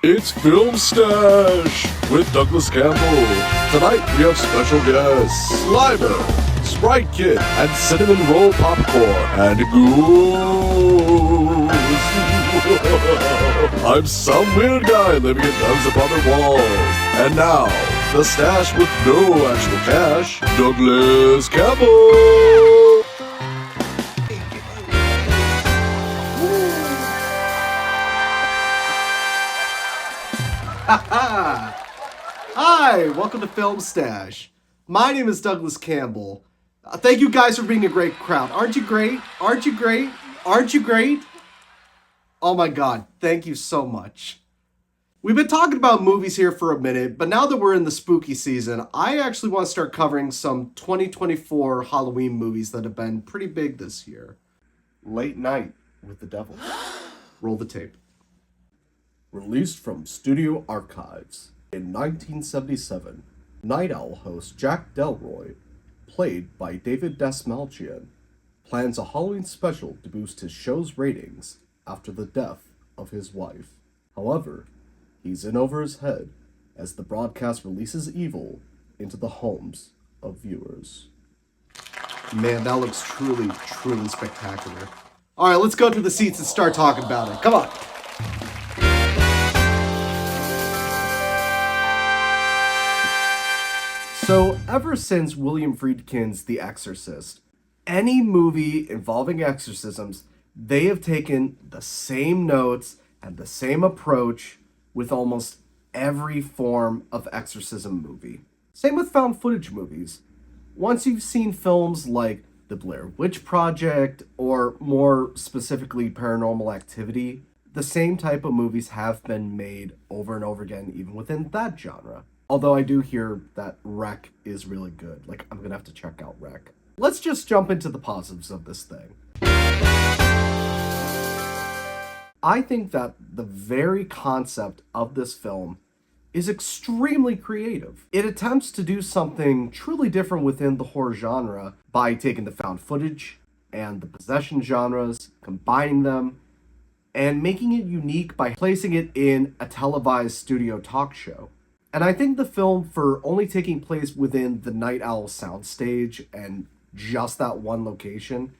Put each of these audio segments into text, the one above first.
It's Film Stash with Douglas Campbell. Tonight we have special guests Slimer, Sprite Kid, and Cinnamon Roll Popcorn, and Goose. I'm some weird guy living in nuns upon the walls. And now, the stash with no actual cash, Douglas Campbell. Hi, welcome to Film Stash. My name is Douglas Campbell. Thank you guys for being a great crowd. Aren't you great? Aren't you great? Aren't you great? Oh my god, thank you so much. We've been talking about movies here for a minute, but now that we're in the spooky season, I actually want to start covering some 2024 Halloween movies that have been pretty big this year. Late Night with the Devil. Roll the tape. Released from Studio Archives in 1977, Night Owl host Jack Delroy, played by David Dastmalchian, plans a Halloween special to boost his show's ratings after the death of his wife. However, he's in over his head as the broadcast releases evil into the homes of viewers. Man, that looks truly, truly spectacular. Alright, let's go to the seats and start talking about it. Come on! So, ever since William Friedkin's The Exorcist, any movie involving exorcisms, they have taken the same notes and the same approach with almost every form of exorcism movie. Same with found footage movies. Once you've seen films like The Blair Witch Project, or more specifically Paranormal Activity, the same type of movies have been made over and over again, even within that genre. Although I do hear that Rec is really good. Like, I'm gonna have to check out Rec. Let's just jump into the positives of this thing. I think that the very concept of this film is extremely creative. It attempts to do something truly different within the horror genre by taking the found footage and the possession genres, combining them, and making it unique by placing it in a televised studio talk show. And I think the film, for only taking place within the Night Owl soundstage and just that one location,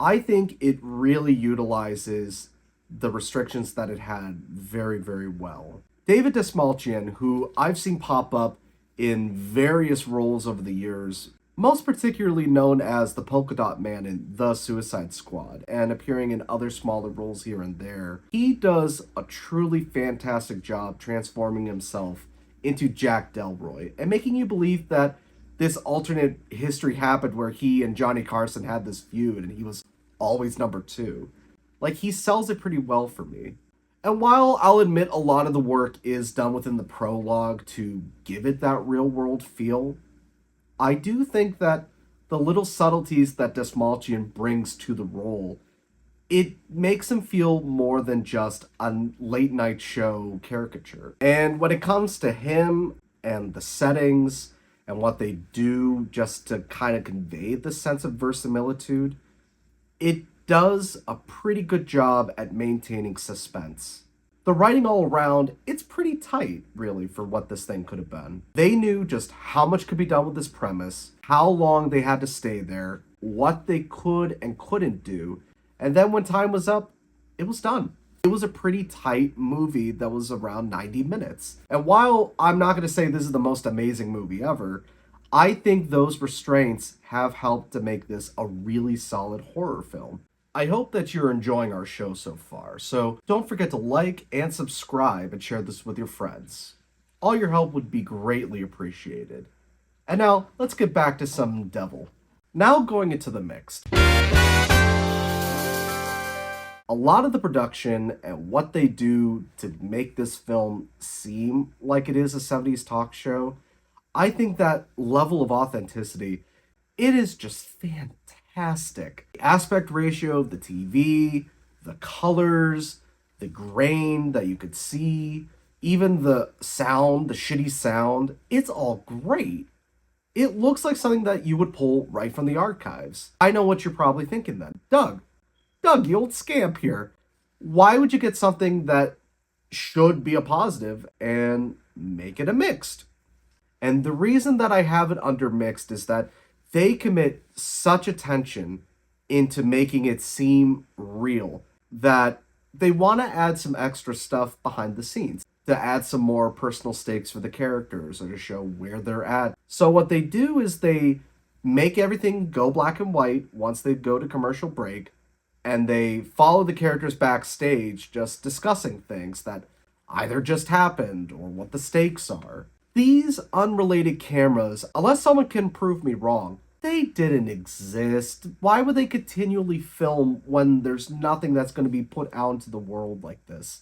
I think it really utilizes the restrictions that it had very, very well. David Dastmalchian, who I've seen pop up in various roles over the years, most particularly known as the Polka Dot Man in The Suicide Squad, and appearing in other smaller roles here and there, he does a truly fantastic job transforming himself into Jack Delroy and making you believe that this alternate history happened where he and Johnny Carson had this feud and he was always number two. Like, he sells it pretty well for me. And while I'll admit a lot of the work is done within the prologue to give it that real world feel, I do think that the little subtleties that Dastmalchian brings to the role, it makes him feel more than just a late night show caricature. And when it comes to him and the settings and what they do just to kind of convey the sense of verisimilitude, it does a pretty good job at maintaining suspense. The writing all around, it's pretty tight, really, for what this thing could have been. They knew just how much could be done with this premise, how long they had to stay there, what they could and couldn't do, and then when time was up, it was done. It was a pretty tight movie that was around 90 minutes. And while I'm not going to say this is the most amazing movie ever, I think those restraints have helped to make this a really solid horror film. I hope that you're enjoying our show so far, so don't forget to like and subscribe and share this with your friends. All your help would be greatly appreciated. And now, let's get back to some devil. Now going into the mix. A lot of the production and what they do to make this film seem like it is a 70s talk show, I think that level of authenticity, it is just fantastic. The aspect ratio of the TV, the colors, the grain that you could see, even the sound, the shitty sound, it's all great. It looks like something that you would pull right from the archives. I know what you're probably thinking then. Doug, you old scamp here. Why would you get something that should be a positive and make it a mixed. And the reason that I have it under mixed is that they commit such attention into making it seem real that they want to add some extra stuff behind the scenes to add some more personal stakes for the characters or to show where they're at. So what they do is they make everything go black and white once they go to commercial break, and they follow the characters backstage just discussing things that either just happened or what the stakes are. These unrelated cameras, unless someone can prove me wrong, they didn't exist. Why would they continually film when there's nothing that's going to be put out into the world like this?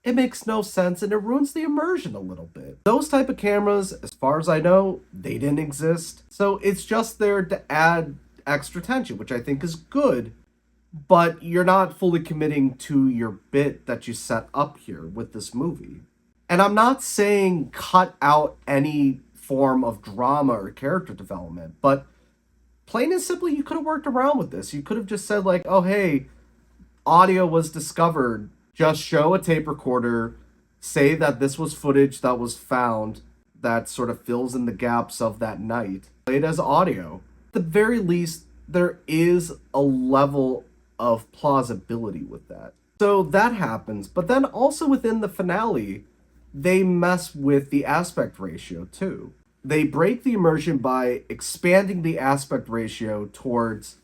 It makes no sense and it ruins the immersion a little bit. Those type of cameras, as far as I know, they didn't exist. So it's just there to add extra tension, which I think is good, but you're not fully committing to your bit that you set up here with this movie. And I'm not saying cut out any form of drama or character development, but plain and simply, you could have worked around with this. You could have just said, like, oh, hey, audio was discovered. Just show a tape recorder, say that this was footage that was found that sort of fills in the gaps of that night. Play it as audio. At the very least, there is a level of plausibility with that. So that happens. But then also within the finale, they mess with the aspect ratio too. They break the immersion by expanding the aspect ratio towards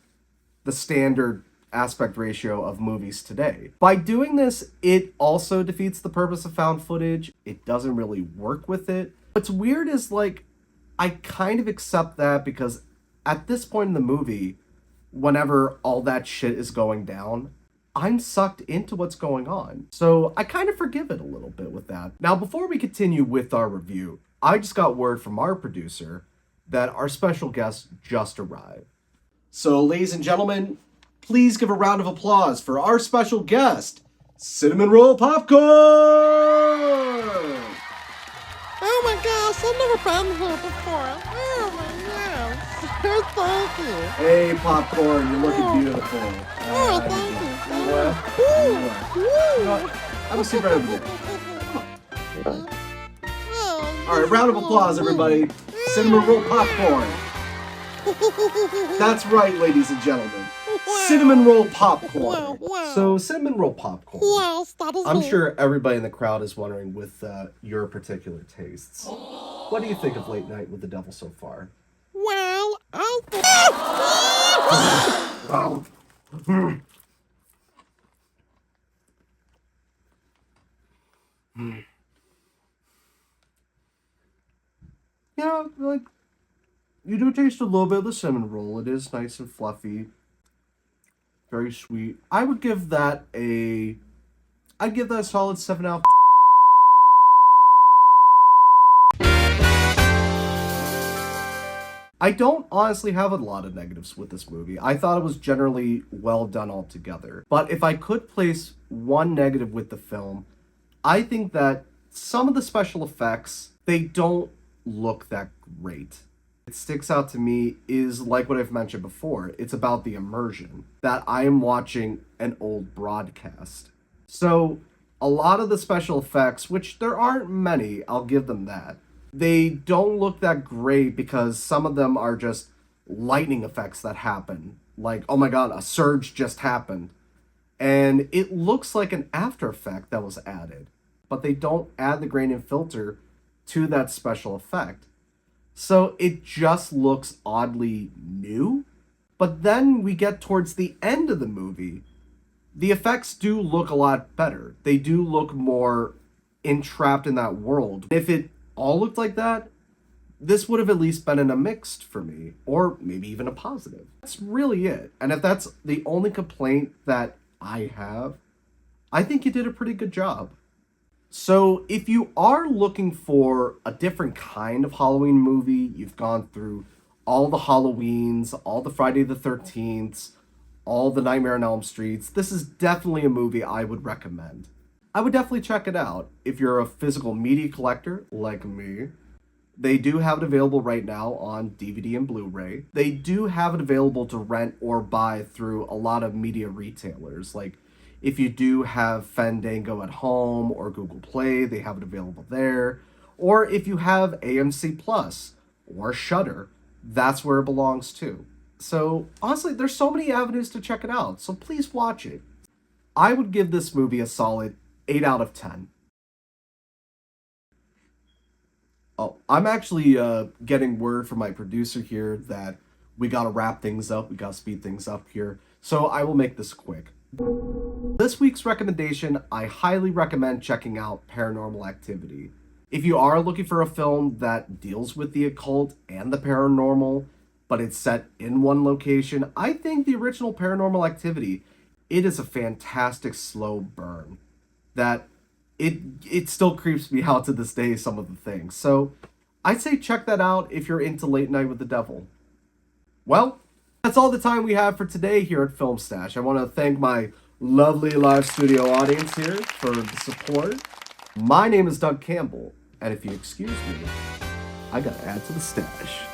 the standard aspect ratio of movies today. By doing this, it also defeats the purpose of found footage. It doesn't really work with it. What's weird is, like, I kind of accept that because at this point in the movie, whenever all that shit is going down, I'm sucked into what's going on. So I kind of forgive it a little bit with that. Now, before we continue with our review, I just got word from our producer that our special guest just arrived. So, ladies and gentlemen, please give a round of applause for our special guest, Cinnamon Roll Popcorn! Oh my gosh, I've never been here before. Oh my gosh. Thank you. Hey, Popcorn, you're looking beautiful. Oh, thank you. Have a seat right over there. Oh, All right, round of applause, everybody. Cinnamon Roll Popcorn. That's right, ladies and gentlemen. Cinnamon Roll Popcorn. Wow. So, Cinnamon Roll Popcorn. Yes, that is I'm me. sure everybody in the crowd is wondering with your particular tastes. What do you think of Late Night with the Devil so far? Well, I think... Yeah, like, you do taste a little bit of the cinnamon roll. It is nice and fluffy. Very sweet. I'd give that a solid 7 out. I don't honestly have a lot of negatives with this movie. I thought it was generally well done altogether. But if I could place one negative with the film, I think that some of the special effects, they don't look that great. It sticks out to me is like what I've mentioned before. It's about the immersion, that I am watching an old broadcast. So a lot of the special effects, which there aren't many, I'll give them that, they don't look that great because some of them are just lightning effects that happen. Like, oh my god, a surge just happened. And it looks like an after effect that was added. But they don't add the grain and filter to that special effect. So it just looks oddly new. But then we get towards the end of the movie. The effects do look a lot better. They do look more entrapped in that world. If it all looked like that, this would have at least been in a mixed for me, or maybe even a positive. That's really it. And if that's the only complaint that I have, I think you did a pretty good job. So if you are looking for a different kind of Halloween movie, you've gone through all the Halloweens, all the Friday the 13th, all the Nightmare on Elm Streets, this is definitely a movie I would recommend. I would definitely check it out if you're a physical media collector like me. They do have it available right now on DVD and Blu-ray. They do have it available to rent or buy through a lot of media retailers. Like, If you do have Fandango at home or Google Play, they have it available there. Or if you have AMC Plus or Shudder, that's where it belongs too. So honestly, there's so many avenues to check it out, so please watch it. I would give this movie a solid 8 out of 10. Oh, I'm actually getting word from my producer here that we gotta wrap things up, we gotta speed things up here, so I will make this quick. This week's recommendation, I highly recommend checking out Paranormal Activity. If you are looking for a film that deals with the occult and the paranormal, but it's set in one location, I think the original Paranormal Activity, it is a fantastic slow burn that it still creeps me out to this day, some of the things. So I'd say check that out if you're into Late Night with the Devil. Well, that's all the time we have for today here at Film Stash. I want to thank my lovely live studio audience here for the support. My name is Doug Campbell, and if you excuse me, I gotta add to the stash.